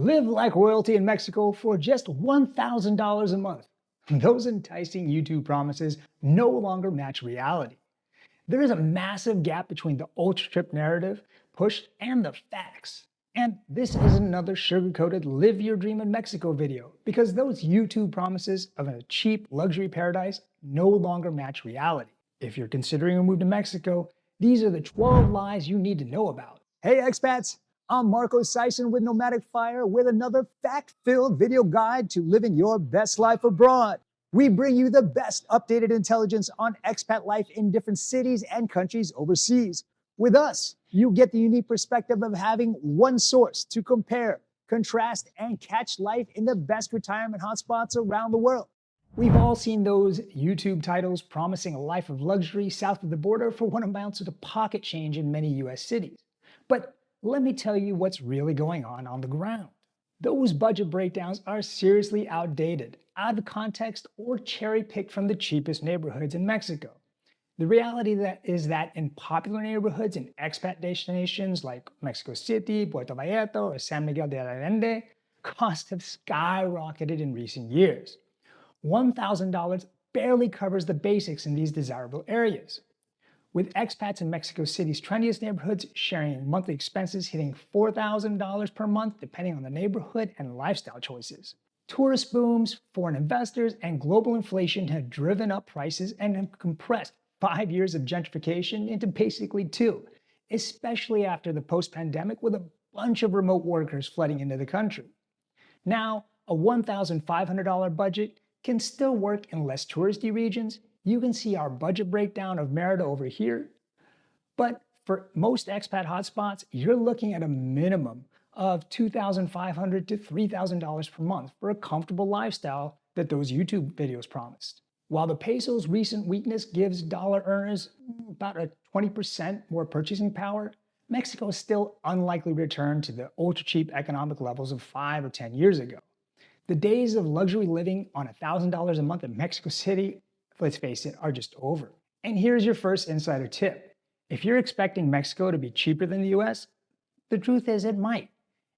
Live like royalty in Mexico for just $1,000 a month. Those enticing YouTube promises no longer match reality. There is a massive gap between the ultra trip narrative pushed and the facts. And this is another sugar-coated live your dream in Mexico video because those YouTube promises of a cheap luxury paradise no longer match reality. If you're considering a move to Mexico, these are the 12 lies you need to know about. Hey expats, I'm Marco Sison with Nomadic Fire with another fact-filled video guide to living your best life abroad. We bring you the best updated intelligence on expat life in different cities and countries overseas. With us, you get the unique perspective of having one source to compare, contrast, and catch life in the best retirement hotspots around the world. We've all seen those YouTube titles promising a life of luxury south of the border for what amounts to pocket change in many US cities. But let me tell you what's really going on the ground. Those budget breakdowns are seriously outdated, out of context, or cherry-picked from the cheapest neighborhoods in Mexico. The reality is that in popular neighborhoods in expat destinations like Mexico City, Puerto Vallarta, or San Miguel de Allende, costs have skyrocketed in recent years. $1,000 barely covers the basics in these desirable areas, with expats in Mexico City's trendiest neighborhoods sharing monthly expenses hitting $4,000 per month depending on the neighborhood and lifestyle choices. Tourist booms, foreign investors, and global inflation have driven up prices and have compressed 5 years of gentrification into basically 2, especially after the post-pandemic with a bunch of remote workers flooding into the country. Now, a $1,500 budget can still work in less touristy regions. You can see our budget breakdown of Merida over here. But for most expat hotspots, you're looking at a minimum of $2,500 to $3,000 per month for a comfortable lifestyle that those YouTube videos promised. While the peso's recent weakness gives dollar earners about a 20% more purchasing power, Mexico is still unlikely to return to the ultra-cheap economic levels of 5 or 10 years ago. The days of luxury living on $1,000 a month in Mexico City, let's face it, are just over. And here's your first insider tip. If you're expecting Mexico to be cheaper than the US, the truth is it might.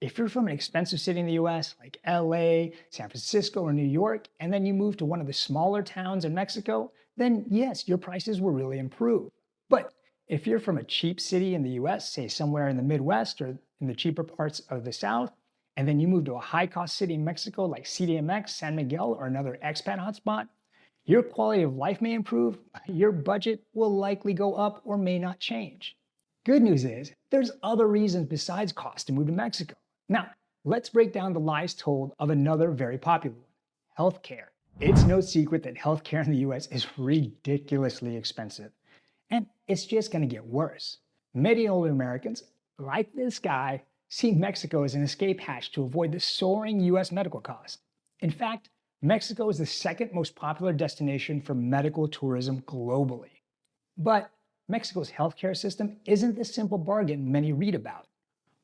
If you're from an expensive city in the US, like LA, San Francisco, or New York, and then you move to one of the smaller towns in Mexico, then yes, your prices will really improve. But if you're from a cheap city in the US, say somewhere in the Midwest or in the cheaper parts of the South, and then you move to a high-cost city in Mexico like CDMX, San Miguel, or another expat hotspot, your quality of life may improve, your budget will likely go up or may not change. Good news is, there's other reasons besides cost to move to Mexico. Now, let's break down the lies told of another very popular one, healthcare. It's no secret that healthcare in the US is ridiculously expensive, and it's just gonna get worse. Many older Americans, like this guy, see Mexico as an escape hatch to avoid the soaring US medical costs. In fact, Mexico is the second most popular destination for medical tourism globally. But Mexico's healthcare system isn't the simple bargain many read about.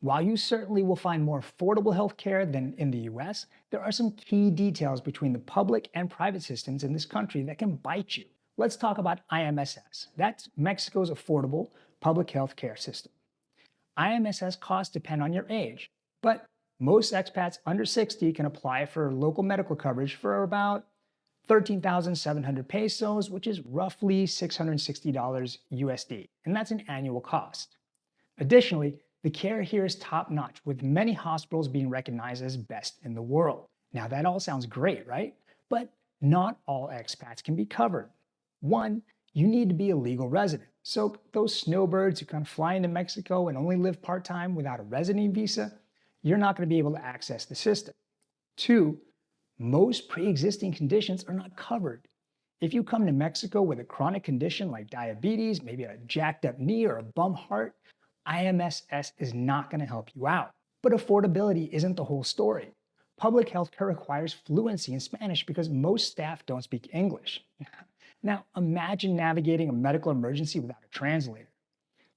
While you certainly will find more affordable healthcare than in the US, there are some key details between the public and private systems in this country that can bite you. Let's talk about IMSS. That's Mexico's affordable public healthcare system. IMSS costs depend on your age, but most expats under 60 can apply for local medical coverage for about 13,700 pesos, which is roughly $660 USD, and that's an annual cost. Additionally, the care here is top-notch, with many hospitals being recognized as best in the world. Now that all sounds great, right? But not all expats can be covered. One, you need to be a legal resident. So those snowbirds who kind of fly into Mexico and only live part-time without a resident visa, you're not going to be able to access the system. 2, most pre-existing conditions are not covered. If you come to Mexico with a chronic condition like diabetes, maybe a jacked up knee or a bum heart, IMSS is not going to help you out. But affordability isn't the whole story. Public healthcare requires fluency in Spanish because most staff don't speak English. Now, imagine navigating a medical emergency without a translator.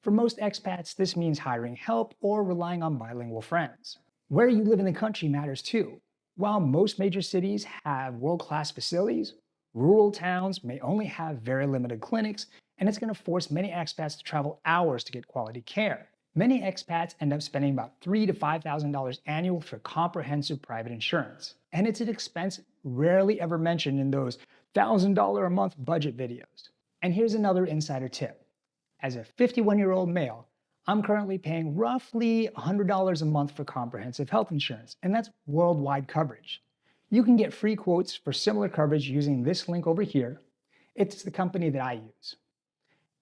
For most expats, this means hiring help or relying on bilingual friends. Where you live in the country matters too. While most major cities have world-class facilities, rural towns may only have very limited clinics, and it's going to force many expats to travel hours to get quality care. Many expats end up spending about $3,000 to $5,000 annual for comprehensive private insurance. And it's an expense rarely ever mentioned in those $1,000 a month budget videos. And here's another insider tip. As a 51-year-old male, I'm currently paying roughly $100 a month for comprehensive health insurance, and that's worldwide coverage. You can get free quotes for similar coverage using this link over here. It's the company that I use.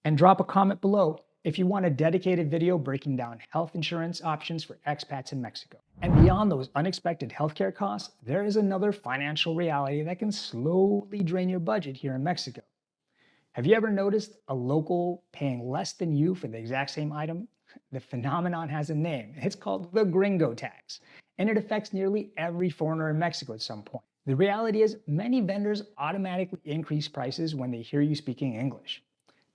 And drop a comment below if you want a dedicated video breaking down health insurance options for expats in Mexico. And beyond those unexpected healthcare costs, there is another financial reality that can slowly drain your budget here in Mexico. Have you ever noticed a local paying less than you for the exact same item? The phenomenon has a name. It's called the Gringo Tax, and it affects nearly every foreigner in Mexico at some point. The reality is, many vendors automatically increase prices when they hear you speaking English.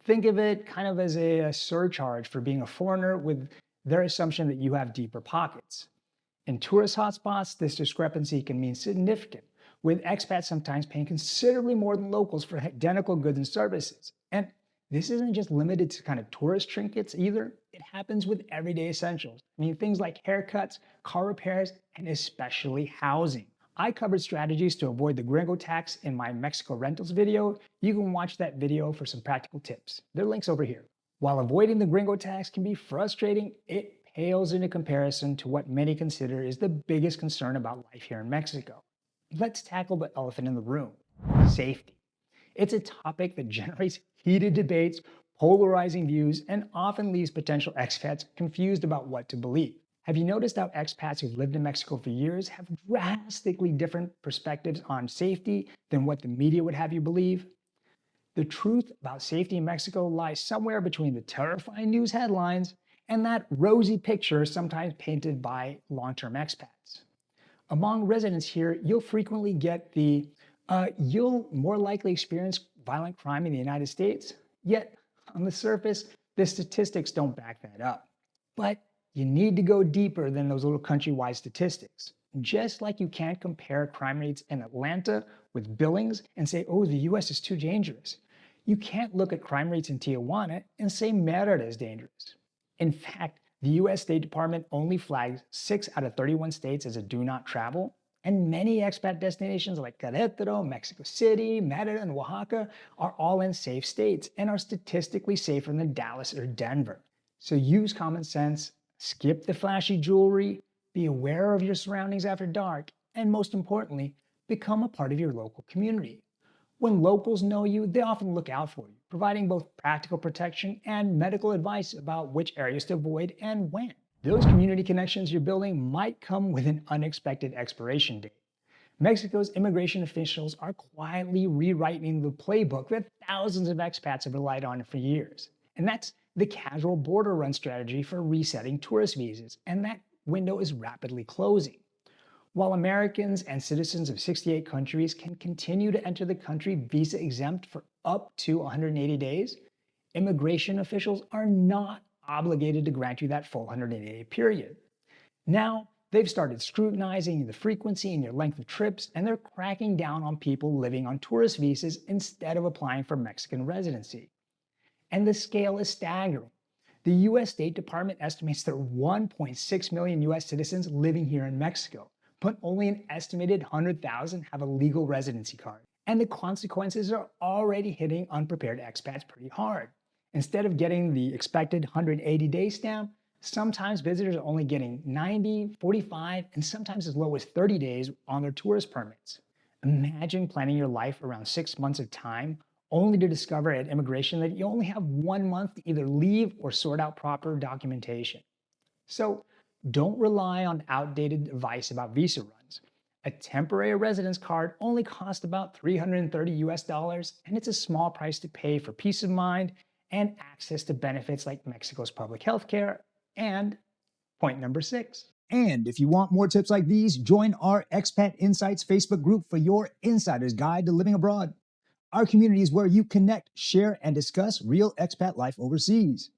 Think of it kind of as a surcharge for being a foreigner with their assumption that you have deeper pockets. In tourist hotspots, this discrepancy can mean significant, with expats sometimes paying considerably more than locals for identical goods and services. And this isn't just limited to kind of tourist trinkets either. It happens with everyday essentials. I mean, things like haircuts, car repairs, and especially housing. I covered strategies to avoid the Gringo tax in my Mexico rentals video. You can watch that video for some practical tips. There are links over here. While avoiding the Gringo tax can be frustrating, it pales into comparison to what many consider is the biggest concern about life here in Mexico. Let's tackle the elephant in the room: safety. It's a topic that generates heated debates, polarizing views, and often leaves potential expats confused about what to believe. Have you noticed how expats who've lived in Mexico for years have drastically different perspectives on safety than what the media would have you believe? The truth about safety in Mexico lies somewhere between the terrifying news headlines and that rosy picture sometimes painted by long-term expats. Among residents here, you'll frequently get the, you'll more likely experience violent crime in the United States, yet on the surface, the statistics don't back that up. But you need to go deeper than those little countrywide statistics. Just like you can't compare crime rates in Atlanta with Billings and say, oh, the US is too dangerous. You can't look at crime rates in Tijuana and say Merida is dangerous. In fact, the US State Department only flags 6 out of 31 states as a do not travel, and many expat destinations like Querétaro, Mexico City, Merida, and Oaxaca are all in safe states and are statistically safer than Dallas or Denver. So use common sense, skip the flashy jewelry, be aware of your surroundings after dark, and most importantly, become a part of your local community. When locals know you, they often look out for you, providing both practical protection and medical advice about which areas to avoid and when. Those community connections you're building might come with an unexpected expiration date. Mexico's immigration officials are quietly rewriting the playbook that thousands of expats have relied on for years. And that's the casual border run strategy for resetting tourist visas, and that window is rapidly closing. While Americans and citizens of 68 countries can continue to enter the country visa exempt for up to 180 days, immigration officials are not obligated to grant you that full 180-day period. Now, they've started scrutinizing the frequency and your length of trips, and they're cracking down on people living on tourist visas instead of applying for Mexican residency. And the scale is staggering. The US State Department estimates there are 1.6 million US citizens living here in Mexico, but only an estimated 100,000 have a legal residency card. And the consequences are already hitting unprepared expats pretty hard. Instead of getting the expected 180-day stamp, sometimes visitors are only getting 90, 45, and sometimes as low as 30 days on their tourist permits. Imagine planning your life around 6 months of time, only to discover at immigration that you only have 1 month to either leave or sort out proper documentation. So don't rely on outdated advice about visa runs. A temporary residence card only costs about $330 US, and it's a small price to pay for peace of mind and access to benefits like Mexico's public health care. And point number 6. And if you want more tips like these, join our Expat Insights Facebook group for your insider's guide to living abroad. Our community is where you connect, share, and discuss real expat life overseas.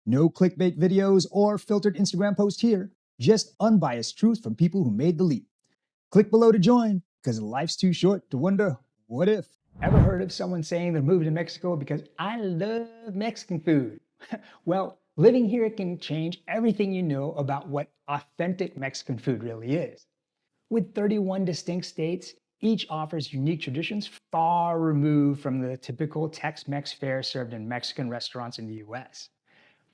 No clickbait videos or filtered Instagram posts here, just unbiased truth from people who made the leap. Click below to join, because life's too short to wonder, what if? Ever heard of someone saying they're moving to Mexico because I love Mexican food? Well, Living here can change everything you know about what authentic Mexican food really is. With 31 distinct states, each offers unique traditions far removed from the typical Tex-Mex fare served in Mexican restaurants in the US.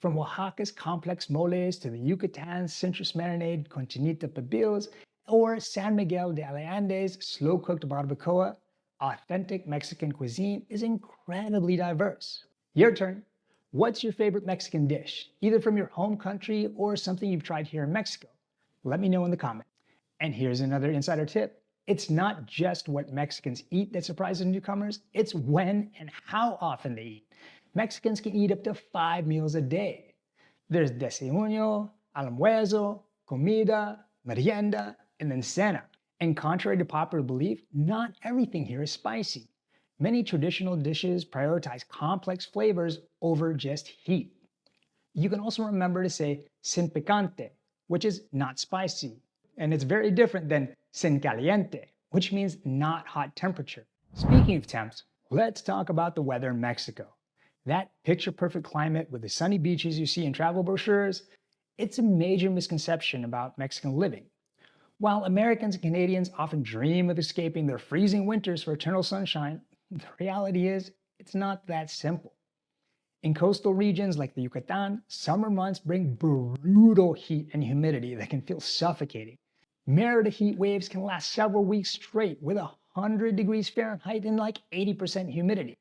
From Oaxaca's complex moles to the Yucatan's citrus marinade cochinita pibills or San Miguel de Allende's slow-cooked barbacoa, authentic Mexican cuisine is incredibly diverse. Your turn. What's your favorite Mexican dish, either from your home country or something you've tried here in Mexico? Let me know in the comments. And here's another insider tip. It's not just what Mexicans eat that surprises newcomers, it's when and how often they eat. Mexicans can eat up to 5 meals a day. There's desayuno, almuerzo, comida, merienda, and then cena. And contrary to popular belief, not everything here is spicy. Many traditional dishes prioritize complex flavors over just heat. You can also remember to say sin picante, which is not spicy. And it's very different than sin caliente, which means not hot temperature. Speaking of temps, let's talk about the weather in Mexico. That picture-perfect climate with the sunny beaches you see in travel brochures, it's a major misconception about Mexican living. While Americans and Canadians often dream of escaping their freezing winters for eternal sunshine, the reality is it's not that simple. In coastal regions like the Yucatan, summer months bring brutal heat and humidity that can feel suffocating. Meridor heat waves can last several weeks straight with 100 degrees Fahrenheit and like 80% humidity.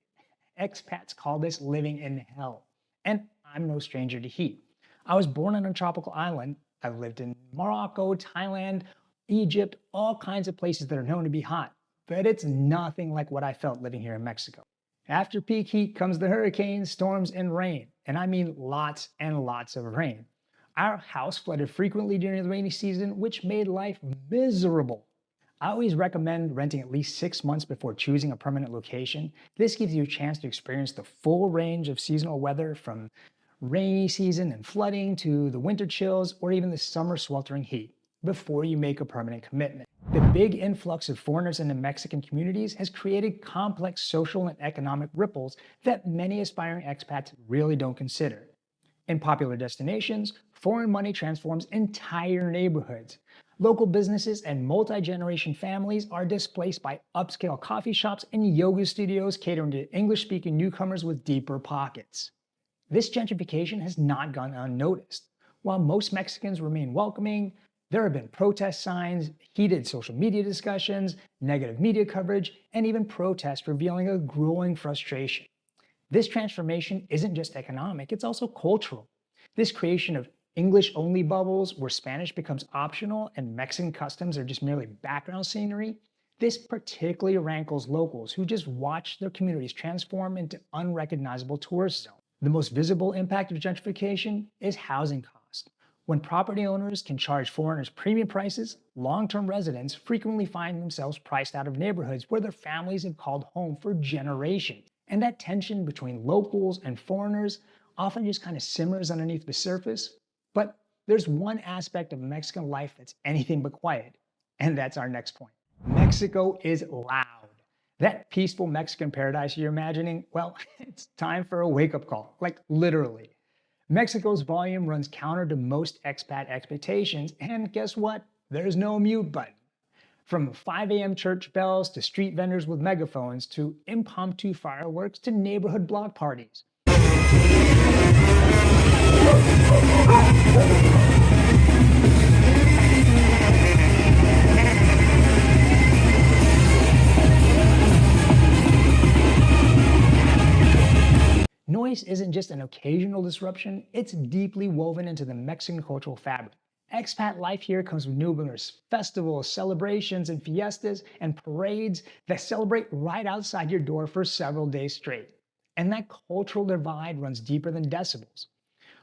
Expats call this living in hell. And I'm no stranger to heat. I was born on a tropical island. I've lived in Morocco, Thailand, Egypt, all kinds of places that are known to be hot. But it's nothing like what I felt living here in Mexico. After peak heat comes the hurricanes, storms, and rain. And I mean lots and lots of rain. Our house flooded frequently during the rainy season, which made life miserable. I always recommend renting at least 6 months before choosing a permanent location. This gives you a chance to experience the full range of seasonal weather, from rainy season and flooding to the winter chills or even the summer sweltering heat, before you make a permanent commitment. The big influx of foreigners into Mexican communities has created complex social and economic ripples that many aspiring expats really don't consider. In popular destinations, foreign money transforms entire neighborhoods. Local businesses and multi-generation families are displaced by upscale coffee shops and yoga studios catering to English-speaking newcomers with deeper pockets. This gentrification has not gone unnoticed. While most Mexicans remain welcoming, there have been protest signs, heated social media discussions, negative media coverage, and even protests revealing a growing frustration. This transformation isn't just economic, it's also cultural. This creation of English-only bubbles where Spanish becomes optional and Mexican customs are just merely background scenery, this particularly rankles locals who just watch their communities transform into unrecognizable tourist zones. The most visible impact of gentrification is housing cost. When property owners can charge foreigners premium prices, long-term residents frequently find themselves priced out of neighborhoods where their families have called home for generations. And that tension between locals and foreigners often just kind of simmers underneath the surface. But there's one aspect of Mexican life that's anything but quiet, and that's our next point. Mexico is loud. That peaceful Mexican paradise you're imagining, well, it's time for a wake-up call, like literally. Mexico's volume runs counter to most expat expectations, and guess what? There's no mute button. From 5 a.m. church bells to street vendors with megaphones to impromptu fireworks to neighborhood block parties. Noise isn't just an occasional disruption, it's deeply woven into the Mexican cultural fabric. Expat life here comes with numerous festivals, celebrations, and fiestas and parades that celebrate right outside your door for several days straight. And that cultural divide runs deeper than decibels.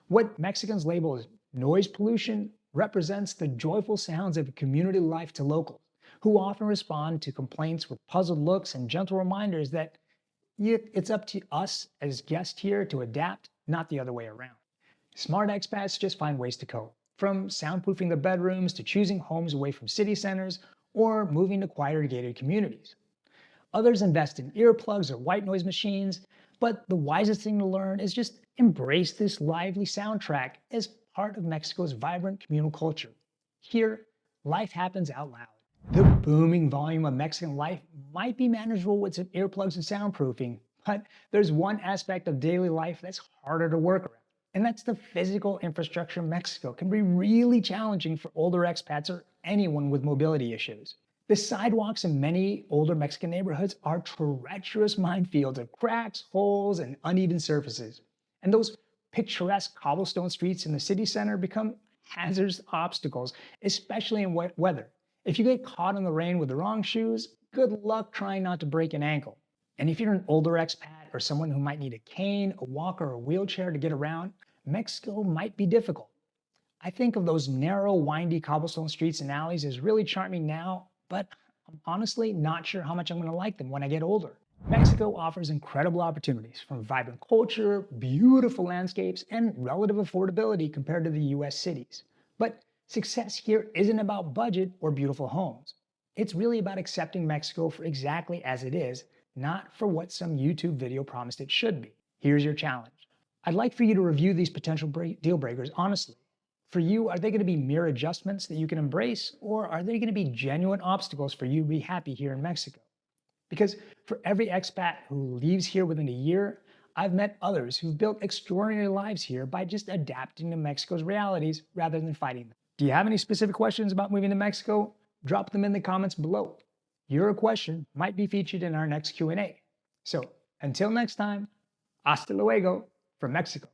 What Mexicans label as noise pollution represents the joyful sounds of community life to locals, who often respond to complaints with puzzled looks and gentle reminders that it's up to us as guests here to adapt, not the other way around. Smart expats just find ways to cope, from soundproofing their bedrooms to choosing homes away from city centers or moving to quieter gated communities. Others invest in earplugs or white noise machines, But the wisest thing to learn is just embrace this lively soundtrack as part of Mexico's vibrant communal culture. Here, life happens out loud. The booming volume of Mexican life might be manageable with some earplugs and soundproofing, but there's one aspect of daily life that's harder to work around, and that's the physical infrastructure in Mexico can be really challenging for older expats or anyone with mobility issues. The sidewalks in many older Mexican neighborhoods are treacherous minefields of cracks, holes, and uneven surfaces. And those picturesque cobblestone streets in the city center become hazardous obstacles, especially in wet weather. If you get caught in the rain with the wrong shoes, good luck trying not to break an ankle. And if you're an older expat or someone who might need a cane, a walker, or a wheelchair to get around, Mexico might be difficult. I think of those narrow, windy cobblestone streets and alleys as really charming now, but I'm honestly not sure how much I'm going to like them when I get older. Mexico offers incredible opportunities from vibrant culture, beautiful landscapes, and relative affordability compared to the US cities. But success here isn't about budget or beautiful homes. It's really about accepting Mexico for exactly as it is, not for what some YouTube video promised it should be. Here's your challenge. I'd like for you to review these potential deal breakers honestly. For you, are they going to be mere adjustments that you can embrace, or are they going to be genuine obstacles for you to be happy here in Mexico? Because for every expat who leaves here within a year, I've met others who've built extraordinary lives here by just adapting to Mexico's realities rather than fighting them. Do you have any specific questions about moving to Mexico? Drop them in the comments below. Your question might be featured in our next Q&A. So until next time, hasta luego from Mexico.